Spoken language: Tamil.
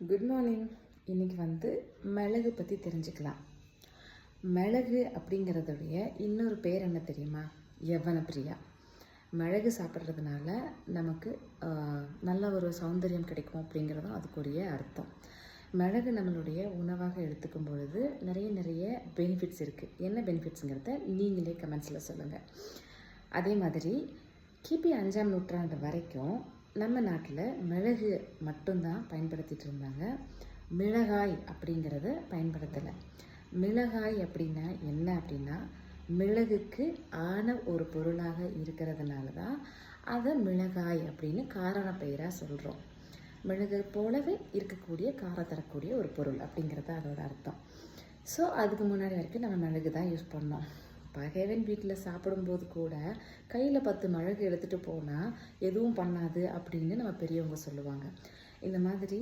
Good morning. இன்றைக்கி மிளகு பற்றி தெரிஞ்சுக்கலாம். மிளகு அப்படிங்கிறதுடைய இன்னொரு பேர் என்ன தெரியுமா? யவனப்பிரியா. மிளகு சாப்பிட்றதுனால நமக்கு நல்ல ஒரு சௌந்தரியம் கிடைக்கும் அப்படிங்கிறதும் அதுக்குரிய அர்த்தம். மிளகு நம்மளுடைய உணவாக எடுத்துக்கும் பொழுது நிறைய பெனிஃபிட்ஸ் இருக்குது. என்ன பெனிஃபிட்ஸுங்கிறத நீங்களே கமெண்ட்ஸில் சொல்லுங்கள். அதே மாதிரி கிபி 5ஆம் நூற்றாண்டு வரைக்கும் நம்ம நாட்டில் மிளகு மட்டும்தான் பயன்படுத்திகிட்டு இருந்தாங்க. மிளகாய் அப்படிங்கிறத பயன்படுத்தலை. மிளகாய் அப்படின்னா என்ன அப்படின்னா, மிளகுக்கு ஆன ஒரு பொருளாக இருக்கிறதுனால தான் அதை மிளகாய் அப்படின்னு காரண பெயராக சொல்கிறோம். மிளகு போலவே இருக்கக்கூடிய காரம் தரக்கூடிய ஒரு பொருள் அப்படிங்கிறது அதோட அர்த்தம். ஸோ அதுக்கு முன்னாடி வரைக்கும் நம்ம மிளகு தான் யூஸ் பண்ணோம். பகைவன் வீட்டில் சாப்பிடும்போது கூட கையில் 10 மிளகு எடுத்துகிட்டு போனால் எதுவும் பண்ணாது அப்படின்னு நம்ம பெரியவங்க சொல்லுவாங்க. இந்த மாதிரி